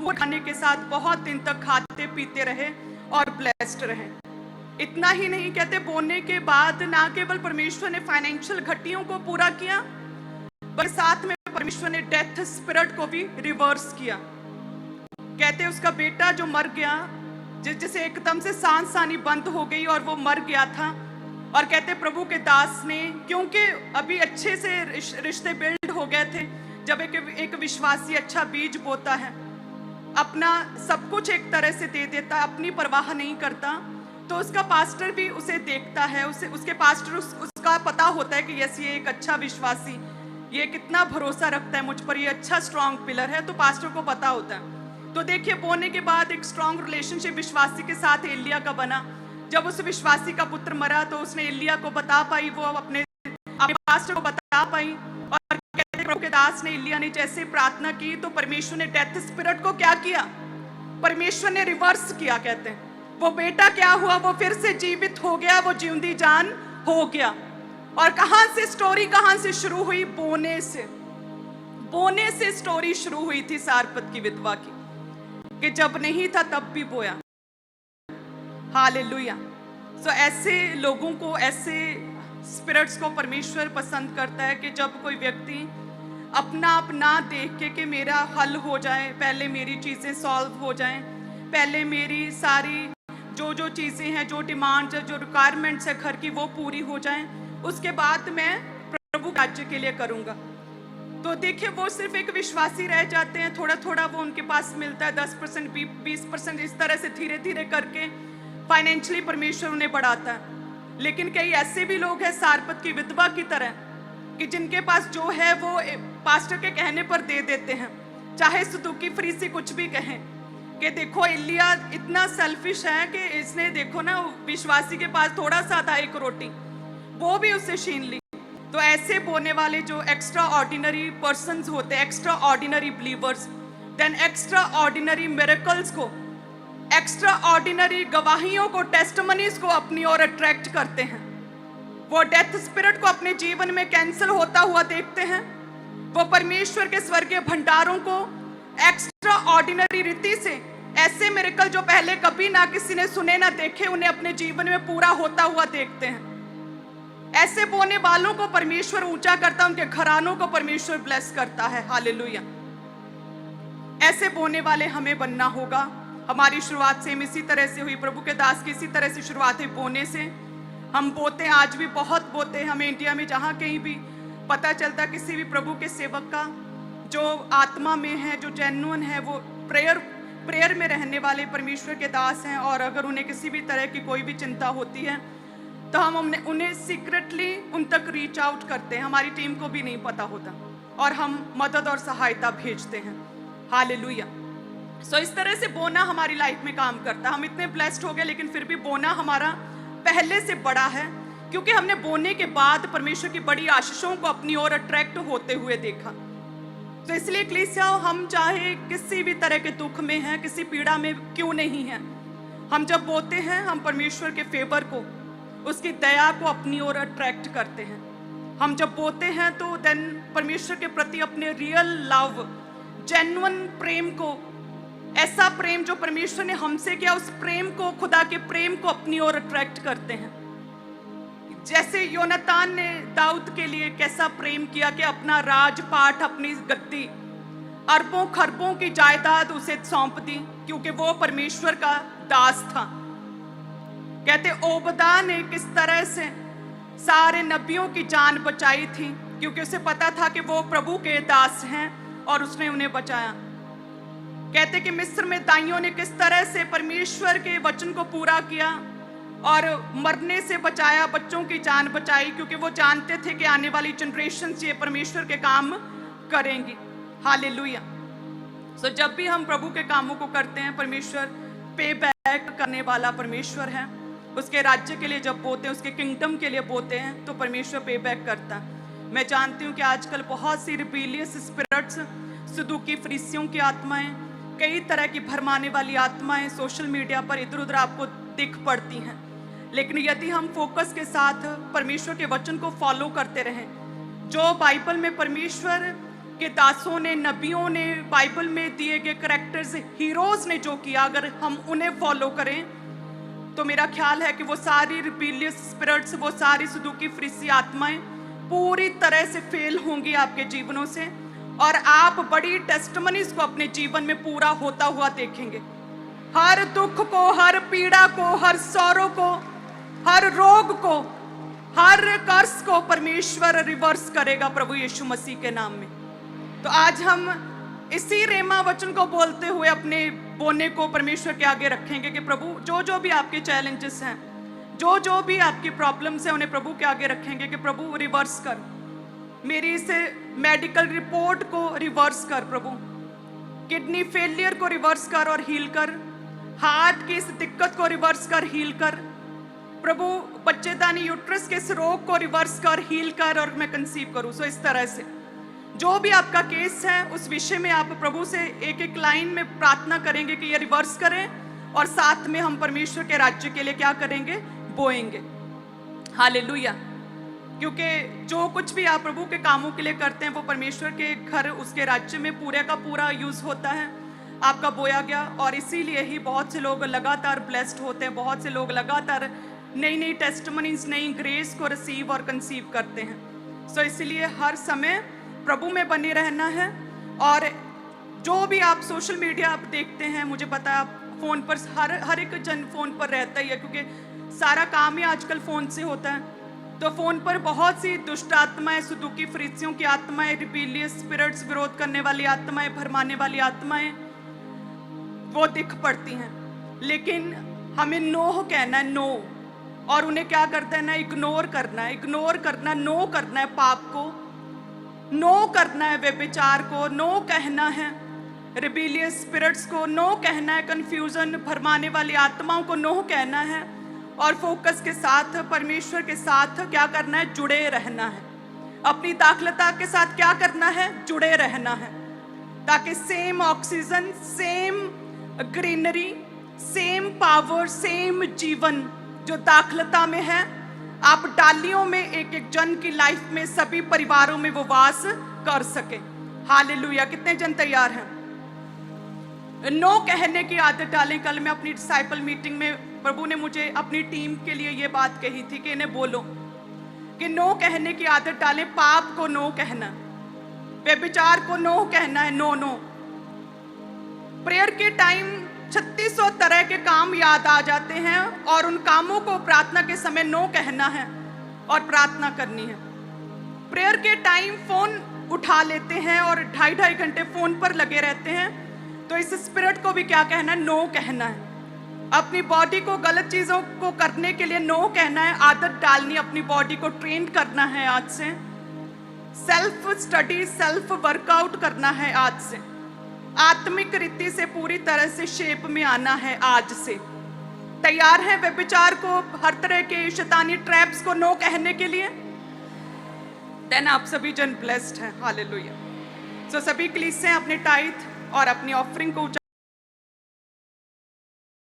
वो खाने के साथ बहुत दिन तक खाते पीते रहे और ब्लेस्ड रहे। इतना ही नहीं, कहते बोने के बाद ना केवल परमेश्वर ने फाइनेंशियल घटियों को पूरा किया, बल्कि साथ में परमेश्वर ने डेथ स्पिरिट को भी रिवर्स किया। कहते उसका बेटा जो मर गया, जिसे एकदम से सांस आनी बंद हो गई और वो मर गया था, और कहते प्रभु के दास ने, क्योंकि अभी अच्छे से रिश्ते बिल्ड हो गए थे, जब एक विश्वासी अच्छा बीज बोता है, अपना सब कुछ एक तरह से दे देता, अपनी परवाह नहीं करता, तो उसका पास्टर भी उसे देखता है, उसके पास्टर उसका पता होता है कि यस ये एक अच्छा विश्वासी, ये कितना भरोसा रखता है मुझ पर, ये अच्छा स्ट्रांग पिलर है, तो पास्टर को पता होता है। तो देखिए बोने के बाद एक स्ट्रांग रिलेशनशिप विश्वासी के साथ एलिया का बना। जब उस विश्वासी का पुत्र मरा तो उसने एलिया को बता पाई, वो अपने पास्टर को बता पाई, और कहते प्रभु के दास ने, एलिया ने जैसे प्रार्थना की तो परमेश्वर ने डेथ स्पिरिट को क्या किया, परमेश्वर ने रिवर्स किया। कहते हैं वो बेटा क्या हुआ, वो फिर से जीवित हो गया, वो जिंदी जान हो गया। और कहां से स्टोरी कहां से शुरू हुई, बोने से स्टोरी शुरू हुई थी सारपत की विधवा की, कि जब नहीं था तब भी बोया। हालेलुया। सो ऐसे लोगों को, ऐसे स्पिरिट्स को परमेश्वर पसंद करता है कि जब कोई व्यक्ति अपना आप ना देख के कि मेरा हल हो जाए, पहले मेरी चीज़ें सॉल्व हो जाएं, पहले मेरी सारी जो चीज़ें हैं, जो डिमांड, जो रिक्वायरमेंट्स है घर की, वो पूरी हो जाएं, उसके बाद मैं प्रभु राज्य के लिए करूँगा। तो देखिए वो सिर्फ एक विश्वासी रह जाते हैं, थोड़ा थोड़ा वो उनके पास मिलता है, 10% 20%, इस तरह से धीरे धीरे करके फाइनेंशियली परमेश्वर उन्हें बढ़ाता है। लेकिन कई ऐसे भी लोग हैं सारपत की विधवा की तरह, कि जिनके पास जो है वो पास्टर के कहने पर दे देते हैं, चाहे सदुकी फ्री से कुछ भी कहें, कि देखो एलिया इतना सेल्फिश है कि इसने देखो ना विश्वासी के पास थोड़ा सा था एक रोटी, वो भी उससे छीन ली। तो ऐसे बोने वाले जो एक्स्ट्रा ऑर्डिनरी पर्सन्स होते हैं, extra ordinary believers, then extra ordinary miracles को, एक्स्ट्रा ऑर्डिनरी गवाहियों को, टेस्टिमनीज को अपनी ओर अट्रैक्ट करते हैं। वो डेथ स्पिरिट को अपने जीवन में कैंसिल होता हुआ देखते हैं। वो परमेश्वर के स्वर्गीय भंडारों को एक्स्ट्रा ऑर्डिनरी रीति से, ऐसे मिरेकल जो पहले कभी ना किसी ने सुने ना देखे, उन्हें अपने जीवन में पूरा होता हुआ देखते हैं। ऐसे बोने वालों को परमेश्वर ऊंचा करता है, उनके घरानों को परमेश्वर ब्लेस करता है। हालेलुया। ऐसे बोने वाले हमें बनना होगा। हमारी शुरुआत सेम इसी तरह से हुई, प्रभु के दास की इसी तरह से शुरुआत हुई, बोने से। हम बोते हैं, आज भी बहुत बोते हैं। हमें इंडिया में जहाँ कहीं भी पता चलता किसी भी प्रभु के सेवक का जो आत्मा में है, जो जेन्युइन है, वो प्रेयर में रहने वाले परमेश्वर के दास हैं, और अगर उन्हें किसी भी तरह की कोई भी चिंता होती है तो हम उन्हें सीक्रेटली उन तक रीच आउट करते हैं, हमारी टीम को भी नहीं पता होता, और हम मदद और सहायता भेजते हैं। हालेलुया। सो इस तरह से बोना हमारी लाइफ में काम करता है। हम इतने ब्लेस्ड हो गए, लेकिन फिर भी बोना हमारा पहले से बड़ा है, क्योंकि हमने बोने के बाद परमेश्वर की बड़ी आशीषों को अपनी ओर अट्रैक्ट होते हुए देखा। तो इसलिए क्लीसिया, हम चाहे किसी भी तरह के दुख में हैं, किसी पीड़ा में क्यों नहीं हैं, हम जब बोते हैं, हम परमेश्वर के फेवर को, उसकी दया को अपनी ओर अट्रैक्ट करते हैं। हम जब बोते हैं तो देन परमेश्वर के प्रति अपने रियल लव, जेन्युइन प्रेम को, ऐसा प्रेम जो परमेश्वर ने हमसे किया, उस प्रेम को, खुदा के प्रेम को अपनी ओर अट्रैक्ट करते हैं। जैसे योनातान ने दाऊद के लिए कैसा प्रेम किया कि अपना राजपाट, अपनी गद्दी, अरबों खरबों की जायदाद उसे सौंप दी, क्योंकि वो परमेश्वर का दास था। कहते ओबदा ने किस तरह से सारे नबियों की जान बचाई थी, क्योंकि उसे पता था कि वो प्रभु के दास हैं और उसने उन्हें बचाया। कहते कि मिस्र में दाइयों ने किस तरह से परमेश्वर के वचन को पूरा किया और मरने से बचाया, बच्चों की जान बचाई, क्योंकि वो जानते थे कि आने वाली जनरेशन ये परमेश्वर के काम करेंगी। हालेलुया। सो जब भी हम प्रभु के कामों को करते हैं, परमेश्वर पे बैक करने वाला परमेश्वर है। उसके राज्य के लिए जब बोते हैं, उसके किंगडम के लिए बोते हैं, तो परमेश्वर पे बैक करता है। मैं जानती हूँ कि आजकल बहुत सी रिबेलियस स्पिरिट्स, सदूकी फरीसियों की आत्माएं, कई तरह की भरमाने वाली आत्माएं सोशल मीडिया पर इधर उधर आपको दिख पड़ती हैं। लेकिन यदि हम फोकस के साथ परमेश्वर के वचन को फॉलो करते रहें, जो बाइबल में परमेश्वर के दासों ने, नबियों ने, बाइबल में दिए गए करेक्टर्स, हीरोज ने जो किया, अगर हम उन्हें फॉलो करें तो मेरा ख्याल है कि वो सारी रिबेलियस स्पिरिट्स, वो सारी सदूकी फरीसी आत्माएं पूरी तरह से फेल होंगी आपके जीवनों से, और आप बड़ी टेस्टमनीज को अपने जीवन में पूरा होता हुआ देखेंगे। हर दुख को, हर पीड़ा को, हर सौरों को, हर रोग को, हर कर्ज को परमेश्वर रिवर्स करेगा प्रभु यीशु मसीह के नाम में। तो आज हम इसी रेमा वचन को बोलते हुए अपने बोने को परमेश्वर के आगे रखेंगे कि प्रभु जो जो भी आपके चैलेंजेस हैं, जो जो भी आपकी प्रॉब्लम्स हैं, उन्हें प्रभु के आगे रखेंगे कि प्रभु रिवर्स कर, मेरी इस मेडिकल रिपोर्ट को रिवर्स कर, प्रभु किडनी फेलियर को रिवर्स कर और हील कर, हार्ट की इस दिक्कत को रिवर्स कर, हील कर, प्रभु बच्चेदानी यूट्रस के इस रोग को रिवर्स कर, हील कर, और मैं कंसीव करूं। सो इस तरह से जो भी आपका केस है उस विषय में आप प्रभु से एक एक लाइन में प्रार्थना करेंगे कि ये रिवर्स करें, और साथ में हम परमेश्वर के राज्य के लिए क्या करेंगे, बोएंगे। हालेलुया। क्योंकि जो कुछ भी आप प्रभु के कामों के लिए करते हैं वो परमेश्वर के घर, उसके राज्य में पूरे का पूरा यूज होता है, आपका बोया गया। और इसीलिए ही बहुत से लोग लगातार ब्लेस्ड होते हैं, बहुत से लोग लगातार नई नई टेस्टमनीज, नई ग्रेस को रिसीव और कंसीव करते हैं। सो इसीलिए हर समय प्रभु में बने रहना है। और जो भी आप सोशल मीडिया आप देखते हैं, मुझे पता है आप फ़ोन पर, हर एक जन फ़ोन पर रहता ही है, क्योंकि सारा काम ही आजकल फ़ोन से होता है। तो फ़ोन पर बहुत सी दुष्ट आत्माएं, सदूकी फरीसियों की आत्माएं, रिबेलियस स्पिरिट्स, विरोध करने वाली आत्माएं, भरमाने वाली आत्माएं वो दिख पड़ती हैं। लेकिन हमें नो कहना है, नो, और उन्हें क्या कर देना है, इग्नोर करना है, इग्नोर करना, नो करना है पाप को, नो करना है व्यभिचार को, नो कहना है रिबेलियस स्पिरिट्स को, नो कहना है कंफ्यूजन, भरमाने वाली आत्माओं को नो कहना है, और फोकस के साथ परमेश्वर के साथ क्या करना है, जुड़े रहना है। अपनी दाखलता के साथ क्या करना है, जुड़े रहना है, ताकि same oxygen, same greenery, same power, same जीवन जो दाखलता में है, आप डालियों में एक एक जन की लाइफ में, सभी परिवारों में वो वास कर सके। हालेलुया। कितने जन तैयार हैं? नो कहने की आदत डालें। कल मैं अपनी डिसाइपल मीटिंग में प्रभु ने मुझे अपनी टीम के लिए ये बात कही थी कि इन्हें बोलो कि नो कहने की आदत डालें। पाप को नो कहना, व्यभिचार को नो कहना है, नो नो। प्रेयर के टाइम 3600 तरह के काम याद आ जाते हैं, और उन कामों को प्रार्थना के समय नो कहना है और प्रार्थना करनी है। प्रेयर के टाइम फोन उठा लेते हैं और 2.5 घंटे फोन पर लगे रहते हैं, तो इस स्पिरिट को भी क्या कहना है, नो कहना है। अपनी बॉडी को गलत चीजों को करने के लिए नो कहना है, आदत डालनी, अपनी बॉडी को ट्रेन करना है आज से, सेल्फ स्टडी, सेल्फ वर्कआउट करना है आज से, आत्मिक रीति से पूरी तरह से शेप में आना है आज से। तैयार है व्यभिचार को, हर तरह के शैतानी ट्रैप्स को नो कहने के लिए? देन आप सभी जन ब्लेस्ड हैं। हालेलुया। सो सभी कलीसियां अपने टाइथ और अपनी ऑफरिंग को